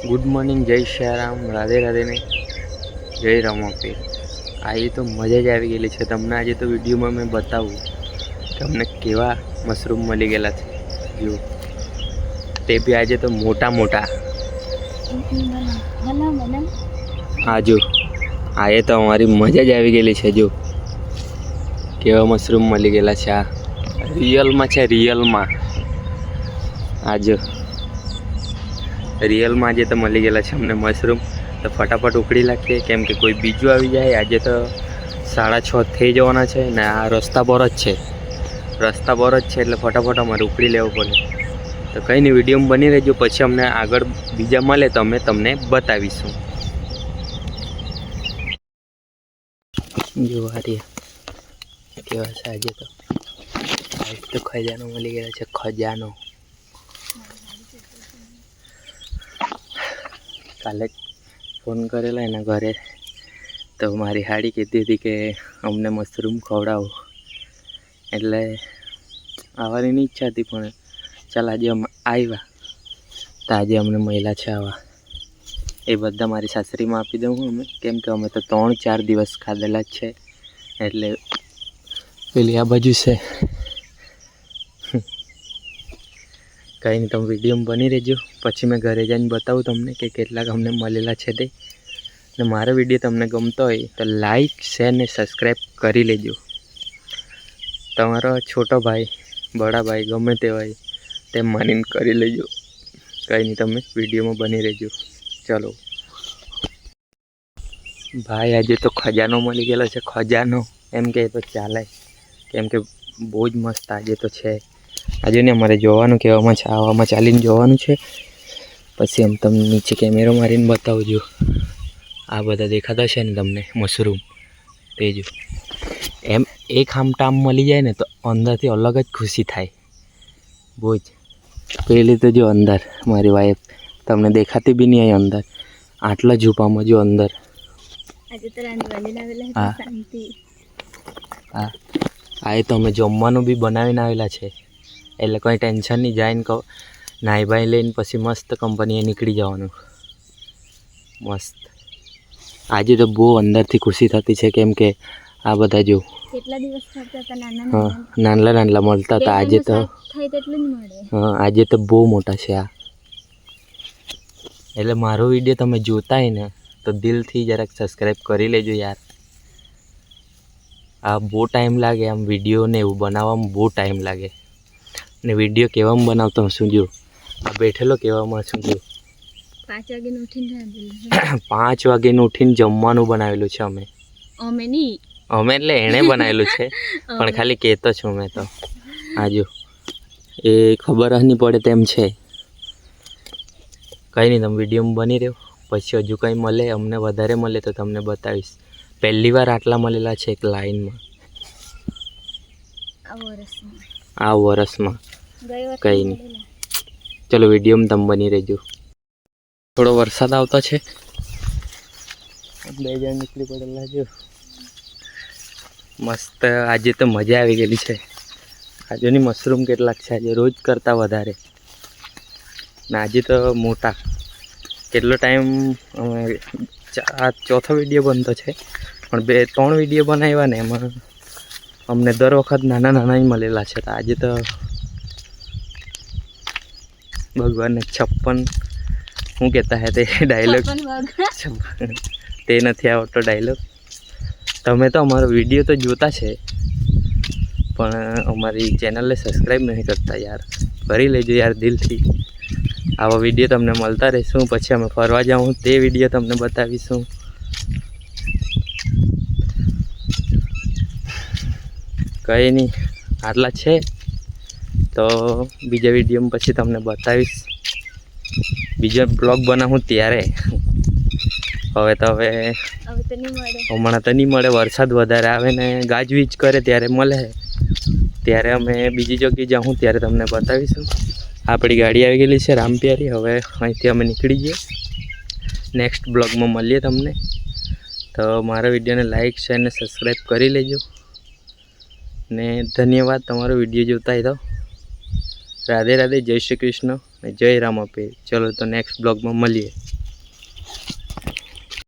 Good morning, જય શ્યારામ, રાધે રાધે ને જય રામાપીર. આજે તો મજા જ આવી ગયેલી છે. તમને આજે તો વિડીયોમાં મેં બતાવું કે અમને કેવા મશરૂમ મળી ગયેલા છે. જો તે બી આજે તો મોટા મોટા. હા જો આજે તો અમારી મજા જ આવી ગયેલી છે. જો કેવા મશરૂમ મળી ગયેલા છે. આ રિયલમાં છે, રિયલમાં. આ જો રિયલમાં આજે તો મળી ગયેલા છે અમને મશરૂમ. તો ફટાફટ ઉખડી નાખીએ, કેમ કે કોઈ બીજું આવી જાય. આજે તો 6:30 થઈ જવાના છે ને આ રસ્તા પર જ છે, રસ્તા પર જ છે એટલે ફટાફટ અમારે ઉખડી લેવું પડે. તો કંઈ નહીં, વિડીયોમાં બની રહેજો. પછી અમને આગળ બીજા મળે તો અમે તમને બતાવીશું. જોવા રહ્યા કેવા છે આજે તો ખજાનો મળી ગયેલો છે, ખજાનો. કાલે ફોન કરેલો એના ઘરે, તો મારી હાડી કહેતી હતી કે અમને મશરૂમ ખવડાવો, એટલે આવવાની ની ઈચ્છા હતી, પણ ચાલ આજે અમે આવ્યા. તો આજે અમને મળ્યા છે આવા. એ બધા મારી સાસરીમાં આપી દઉં અમે, કેમ કે અમે તો 3-4 દિવસ ખાધેલા જ છે. એટલે પેલી આ બાજુ છે. કંઈ નહીં, તમે વિડીયોમાં બની રહેજો. પછી મેં ઘરે જઈને બતાવું તમને કે કેટલાક અમને મળેલા છે તે. ને મારો વિડીયો તમને ગમતો હોય તો લાઈક, શેર ને સબસ્ક્રાઈબ કરી લેજો. તમારો છોટો ભાઈ, બડા ભાઈ, ગમે તે હોય તેમ માનીને કરી લેજો. કંઈ નહીં, તમે વિડીયોમાં બની રહેજો. ચલો ભાઈ, આજે તો ખજાનો મળી ગયેલો છે, ખજાનો એમ કહે તો ચાલે, કેમ કે બહુ જ મસ્ત આજે તો છે. આજે ને અમારે જોવાનું કહેવામાં છે, આવામાં ચાલીને જોવાનું છે. પછી એમ તમને નીચે કેમેરો મારીને બતાવજો. આ બધા દેખાતા છે ને તમને મશરૂમ, તે જો એમ એક આમ મળી જાય ને તો અંદરથી અલગ જ ખુશી થાય. બહુ જ. પેલી તો જો અંદર મારી વાઈફ, તમને દેખાતી બી નહીં અંદર, આટલા ઝૂપામાં જો અંદર. હા, આ તો અમે જમવાનું બી બનાવીને આવેલા છે, એટલે કંઈ ટેન્શન નહીં. જાય કહો નાહી ભાઈ લઈને પછી મસ્ત કંપનીએ નીકળી જવાનું. મસ્ત. આજે તો બહુ અંદરથી ખુશી થતી છે, કેમ કે આ બધા જો હા નાનલા નાનલા મળતા હતા. આજે તો હા આજે તો બહુ મોટા છે આ. એટલે મારો વિડીયો તમે જોતા હોય ને તો દિલથી જરાક સબસ્ક્રાઈબ કરી લેજો યાર. આ બહુ ટાઈમ લાગે, આમ વિડીયોને એવું બનાવવામાં બહુ ટાઈમ લાગે. ને વિડીયો કેવામાં બનાવતો શું જો આ બેઠેલો કેવામાં શું જો 5 વાગે ઉઠીને જમવાનું બનાવેલું છે અમે. અમે એટલે એણે બનાવેલું છે, પણ ખાલી કહેતો છું મેં તો. આ જો એ ખબર જ નહીં પડે તેમ છે. કંઈ નહીં, તમે વિડીયોમાં બની રહ્યો. પછી હજુ કંઈ મળે, અમને વધારે મળે તો તમને બતાવીશ. પહેલી વાર આટલા મળેલા છે એક લાઈનમાં આ વર્ષમાં. કંઈ નહીં, ચલો વિડીયોમાં તમે બની રહેજો. થોડો વરસાદ આવતો છે, 2 જણ નીકળી પડેલા જો. મસ્ત આજે તો મજા આવી ગયેલી છે. આજુની મશરૂમ કેટલાક છે આજે રોજ કરતાં વધારે, ને આજે તો મોટા. કેટલો ટાઈમ આ ચોથો વિડીયો બનતો છે, પણ 2-3 વિડીયો બનાવ્યા ને એમાં અમને દર વખત નાના નાના જ મળેલા છે. તો આજે તો ભગવાનને 56 શું કહેતા હે તે ડાયલોગ તે નથી આવડતો ડાયલોગ. તમે તો અમારો વિડીયો તો જોતા છે, પણ અમારી ચેનલને સબસ્ક્રાઈબ નહીં કરતા યાર. કરી લેજો યાર દિલથી. આવા વિડીયો તમને મળતા રહીશું. પછી અમે ફરવા જાઉં તે વિડીયો તમને બતાવીશું. કંઈ નહીં, આટલા છે. તો બીજા વિડીયોમાં પછી તમને બતાવીશ. બીજો બ્લોગ બનાવું ત્યારે. હવે તો હમણાં તો નહીં મળે. વરસાદ વધારે આવે ને ગાજવીજ કરે ત્યારે મળે. ત્યારે અમે બીજી જગ્યાએ જાઉં ત્યારે તમને બતાવીશું. આપણી ગાડી આવી ગયેલી છે રામપ્યારી. હવે અહીંથી અમે નીકળી જઈએ. નેક્સ્ટ બ્લોગમાં મળીએ તમને. તો મારા વિડીયોને લાઈક, શેર ને સબસ્ક્રાઈબ કરી લેજો. ને ધન્યવાદ તમારો વિડીયો જોતા હોય તો. રાધે રાધે, જય શ્રી કૃષ્ણ, જય રામાપીર. ચલો તો નેક્સ્ટ બ્લોગમાં મળીએ.